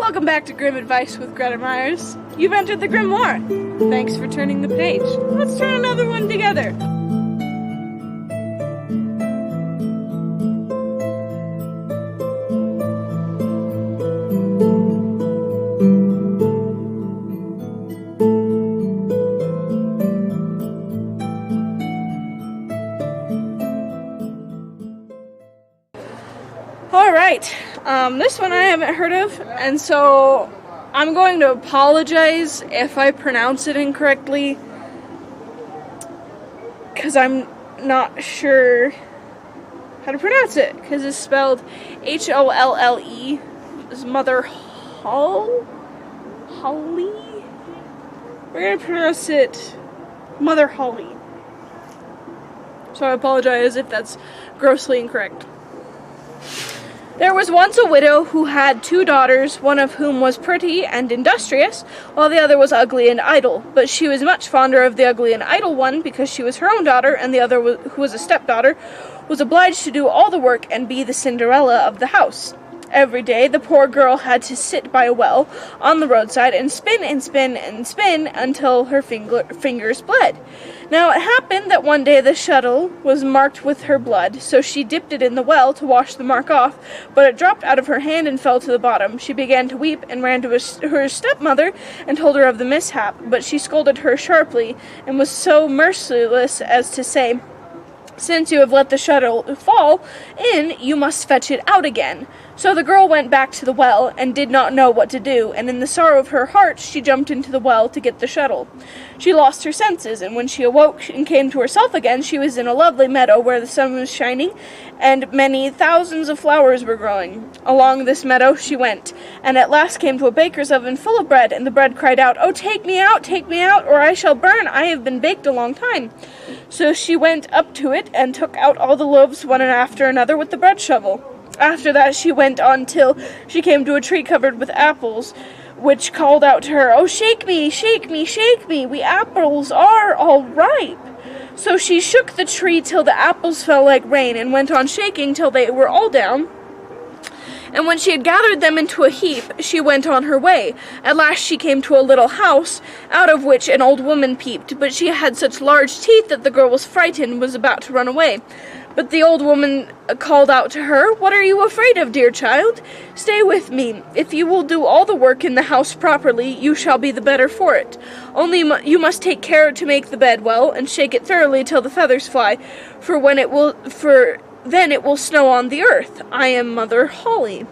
Welcome back to Grim Advice with Gretta Myers. You've entered the grimoire. Thanks for turning the page. Let's turn another one together. Alright, this one I haven't heard of, and so I'm going to apologize if I pronounce it incorrectly, because I'm not sure how to pronounce it, because it's spelled Holle. Is Mother Holle? Holle? We're going to pronounce it Mother Holle. So I apologize if that's grossly incorrect. There was once a widow who had 2 daughters, one of whom was pretty and industrious, while the other was ugly and idle. But she was much fonder of the ugly and idle one, because she was her own daughter, and the other, who was a stepdaughter, was obliged to do all the work and be the Cinderella of the house. Every day the poor girl had to sit by a well on the roadside and spin and spin and spin until her fingers bled. Now it happened that one day the shuttle was marked with her blood, so she dipped it in the well to wash the mark off, but it dropped out of her hand and fell to the bottom. She began to weep and ran to her stepmother and told her of the mishap, but she scolded her sharply and was so merciless as to say, "Since you have let the shuttle fall in, you must fetch it out again." So the girl went back to the well and did not know what to do, and in the sorrow of her heart she jumped into the well to get the shuttle. She lost her senses, and when she awoke and came to herself again, she was in a lovely meadow where the sun was shining, and many thousands of flowers were growing. Along this meadow she went, and at last came to a baker's oven full of bread, and the bread cried out, "Oh, take me out, or I shall burn. I have been baked a long time." So she went up to it and took out all the loaves one after another with the bread shovel. After that she went on till she came to a tree covered with apples, which called out to her, "Oh, shake me, shake me, shake me, we apples are all ripe." So she shook the tree till the apples fell like rain, and went on shaking till they were all down. And when she had gathered them into a heap, she went on her way. At last she came to a little house, out of which an old woman peeped, but she had such large teeth that the girl was frightened and was about to run away. But the old woman called out to her, "What are you afraid of, dear child? Stay with me. If you will do all the work in the house properly, you shall be the better for it. Only you must take care to make the bed well, and shake it thoroughly till the feathers fly, for then it will snow on the earth. I am Mother Holle."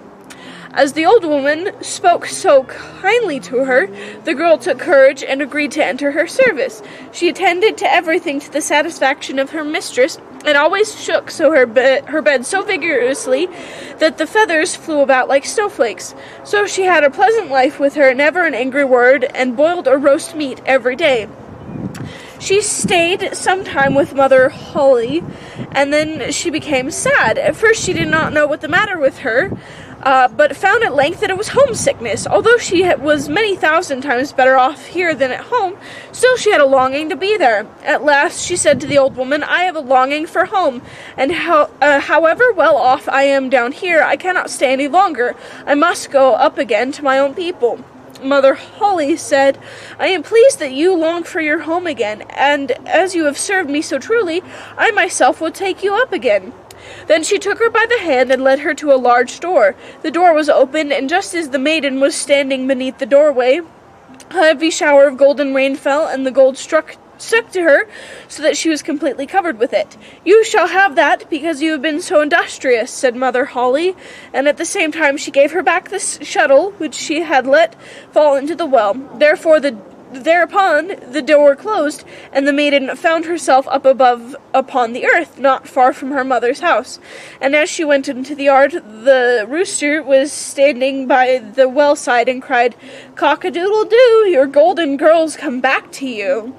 As the old woman spoke so kindly to her, the girl took courage and agreed to enter her service. She attended to everything to the satisfaction of her mistress, and always shook her bed so vigorously that the feathers flew about like snowflakes. So she had a pleasant life with her, never an angry word, and boiled or roast meat every day. She stayed some time with Mother Holle, and then she became sad. At first she did not know what the matter with her, but found at length that it was homesickness. Although she was many thousand times better off here than at home, still she had a longing to be there. At last she said to the old woman, "I have a longing for home, and however well off I am down here, I cannot stay any longer. I must go up again to my own people." Mother Holle said, "I am pleased that you long for your home again, and as you have served me so truly, I myself will take you up again." Then she took her by the hand and led her to a large door. The door was opened, and just as the maiden was standing beneath the doorway, a heavy shower of golden rain fell, and the gold stuck to her, so that she was completely covered with it. "You shall have that, because you have been so industrious," said Mother Holle, and at the same time she gave her back the shuttle which she had let fall into the well. Thereupon the door closed, and the maiden found herself up above upon the earth, not far from her mother's house. And as she went into the yard, the rooster was standing by the well side and cried, "Cock-a-doodle-doo, your golden girls come back to you."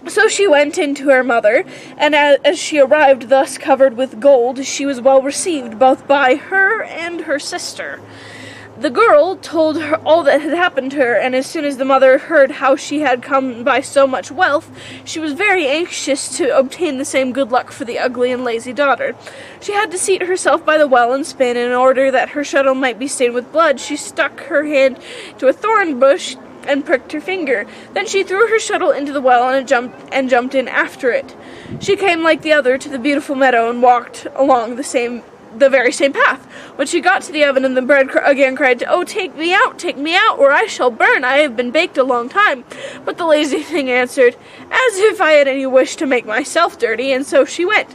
So she went in to her mother, and as she arrived thus covered with gold, she was well received both by her and her sister. The girl told her all that had happened to her, and as soon as the mother heard how she had come by so much wealth, she was very anxious to obtain the same good luck for the ugly and lazy daughter. She had to seat herself by the well and spin, and in order that her shuttle might be stained with blood, she stuck her hand to a thorn bush and pricked her finger. Then she threw her shuttle into the well and jumped in after it. She came like the other to the beautiful meadow and walked along the very same path. When she got to the oven, and the bread again cried, "Oh, take me out, or I shall burn. I have been baked a long time." But the lazy thing answered, "As if I had any wish to make myself dirty," and so she went.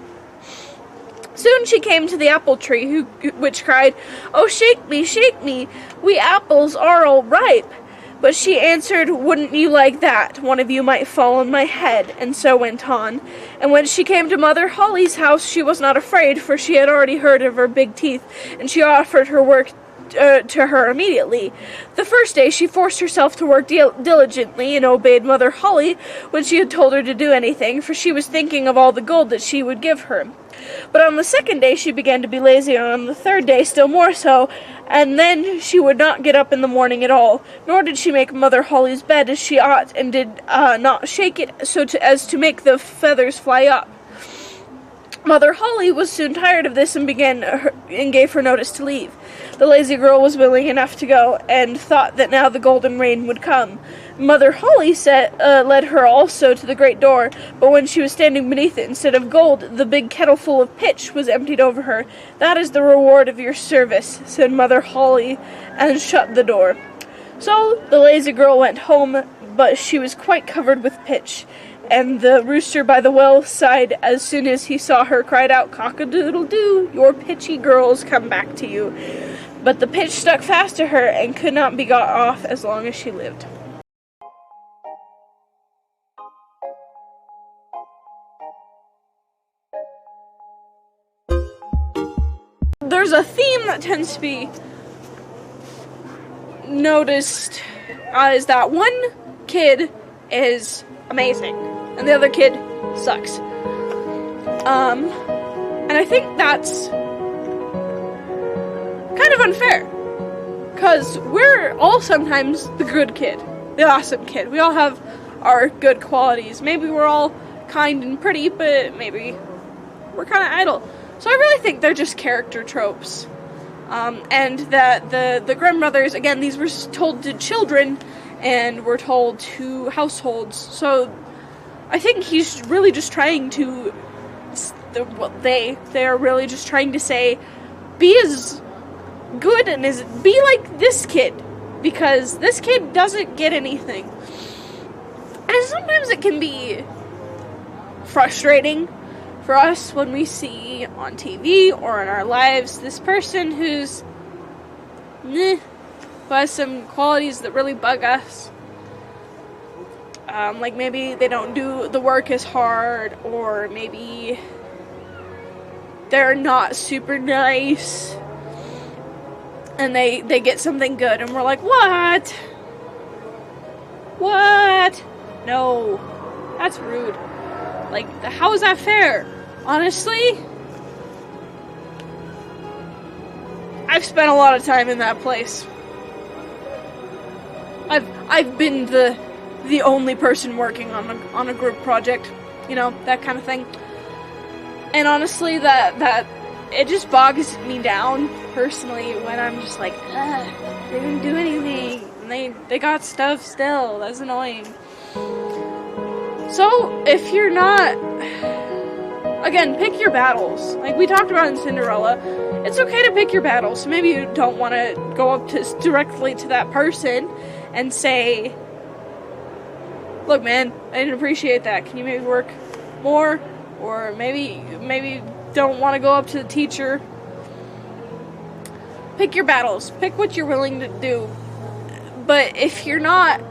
Soon she came to the apple tree, which cried, "Oh, shake me, we apples are all ripe." But she answered, "Wouldn't you like that? One of you might fall on my head," and so went on. And when she came to Mother Holle's house, she was not afraid, for she had already heard of her big teeth, and she offered her work to her immediately. The first day she forced herself to work diligently and obeyed Mother Holle when she had told her to do anything, for she was thinking of all the gold that she would give her. But on the second day she began to be lazy, and on the third day still more so, and then she would not get up in the morning at all, nor did she make Mother Holle's bed as she ought, and did not shake it as to make the feathers fly up. Mother Holle was soon tired of this and gave her notice to leave. The lazy girl was willing enough to go, and thought that now the golden rain would come. Mother Holle led her also to the great door, but when she was standing beneath it, instead of gold, the big kettle full of pitch was emptied over her. "That is the reward of your service," said Mother Holle, and shut the door. So the lazy girl went home, but she was quite covered with pitch. And the rooster by the well side, as soon as he saw her, cried out, "Cock-a-doodle-doo, your pitchy girl's come back to you." But the pitch stuck fast to her, and could not be got off as long as she lived. There's a theme that tends to be noticed, is that one kid is amazing, and the other kid sucks. And I think that's kind of unfair, because we're all sometimes the good kid, the awesome kid. We all have our good qualities. Maybe we're all kind and pretty, but maybe we're kind of idle. So I really think they're just character tropes. And that the Grimm brothers, again, these were told to children and were told to households. So I think he's really just trying to, they are really just trying to say, be as good and be like this kid, because this kid doesn't get anything. And sometimes it can be frustrating for us when we see on TV or in our lives this person who has some qualities that really bug us. Like maybe they don't do the work as hard, or maybe they're not super nice, and they get something good, and we're like, what? What? No, that's rude. Like, how is that fair? Honestly, I've spent a lot of time in that place. I've been the only person working on a group project, you know, that kind of thing. And honestly, that it just bogs me down personally when I'm just like, they didn't do anything, and they got stuff still. That's annoying. So if you're not, again, pick your battles. Like we talked about in Cinderella, it's okay to pick your battles. So maybe you don't want to go up directly to that person and say, "Look, man, I didn't appreciate that. Can you maybe work more?" Or maybe don't want to go up to the teacher. Pick your battles. Pick what you're willing to do. But if you're not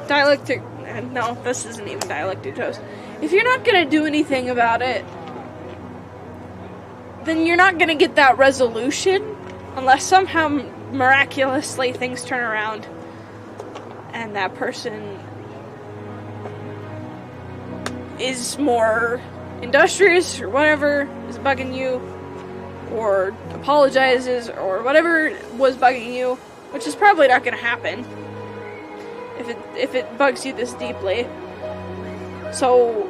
dialectic, no, this isn't even dialectic toast. If you're not gonna do anything about it, then you're not gonna get that resolution unless somehow miraculously things turn around and that person is more industrious or whatever is bugging you, or apologizes or whatever was bugging you, which is probably not going to happen if it bugs you this deeply. So,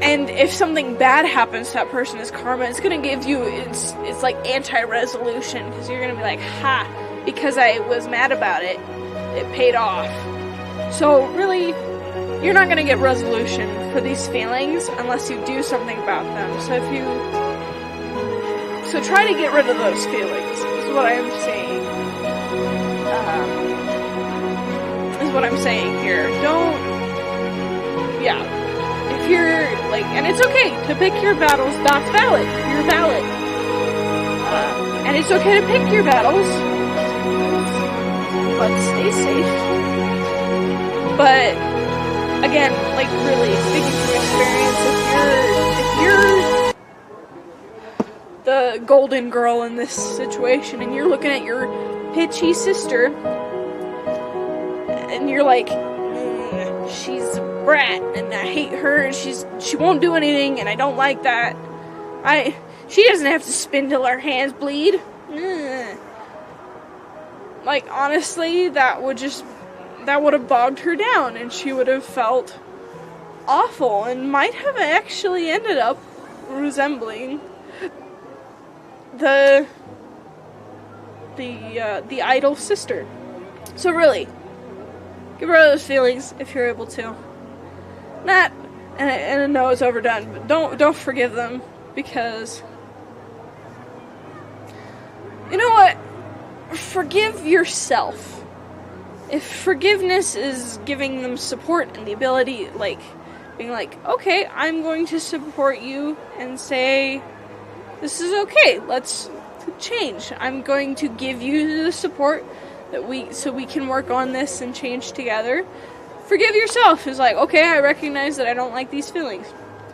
and if something bad happens to that person as karma, it's going to give you, it's like anti-resolution, because you're going to be like, ha, because I was mad about it, it paid off. So really, you're not going to get resolution for these feelings unless you do something about them. So try to get rid of those feelings, is what I'm saying. Is what I'm saying here. If you're, like, and it's okay to pick your battles, that's valid. You're valid. And it's okay to pick your battles, but stay safe. But, again, like, really, speaking from experience, if you're the golden girl in this situation, and you're looking at your pitchy sister, and you're like, she's a brat, and I hate her, and she won't do anything, and I don't like that. She doesn't have to spin till her hands bleed. Like, honestly, that would have bogged her down, and she would have felt awful, and might have actually ended up resembling the idol sister. So really, get rid of those feelings if you're able to. Not, and I know it's overdone, but don't forgive them, because you know what? Forgive yourself. If forgiveness is giving them support and the ability, like, being like, okay, I'm going to support you and say, this is okay, let's change. I'm going to give you the support so we can work on this and change together. Forgive yourself is like, okay, I recognize that I don't like these feelings.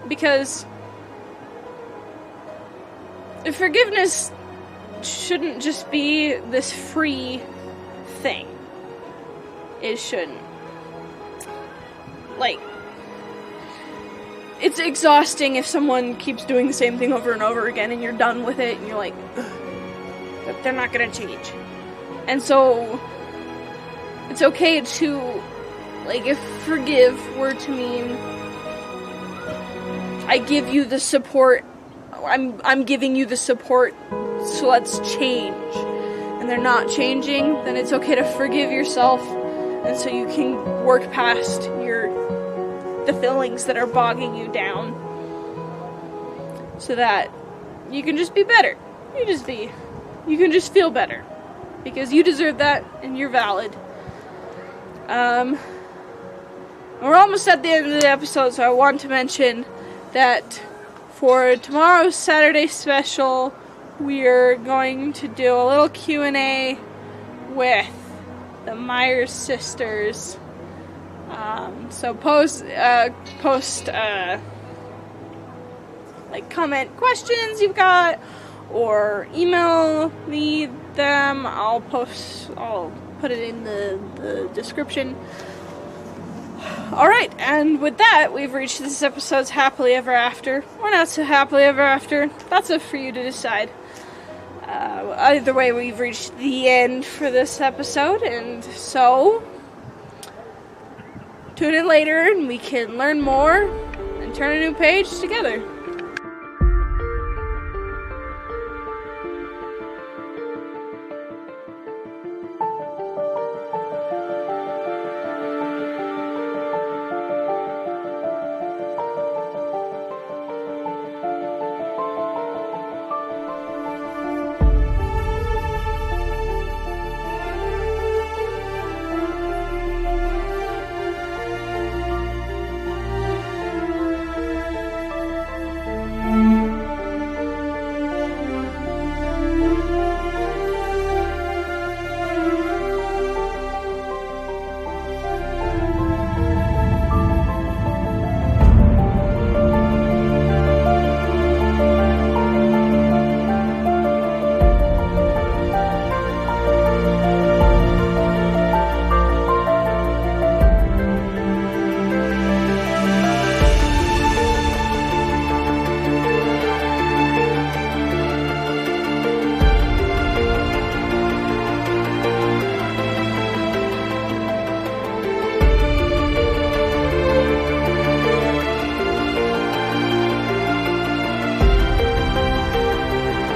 Because if forgiveness shouldn't just be this free thing. It shouldn't. Like, it's exhausting if someone keeps doing the same thing over and over again and you're done with it and you're like, ugh, they're not gonna change. And so, it's okay to, like, if forgive were to mean, I give you the support, I'm giving you the support, so let's change, and they're not changing, then it's okay to forgive yourself, and so you can work past the feelings that are bogging you down, so that you can just be better. You can just feel better, because you deserve that, and you're valid. We're almost at the end of the episode, so I want to mention that for tomorrow's Saturday special, we're going to do a little Q&A with the Myers sisters. So post like, comment questions you've got, or email me them. I'll put it in the description. Alright, and with that, we've reached this episode's happily ever after, or not so happily ever after. That's up for you to decide. Either way, we've reached the end for this episode, and so tune in later and we can learn more and turn a new page together.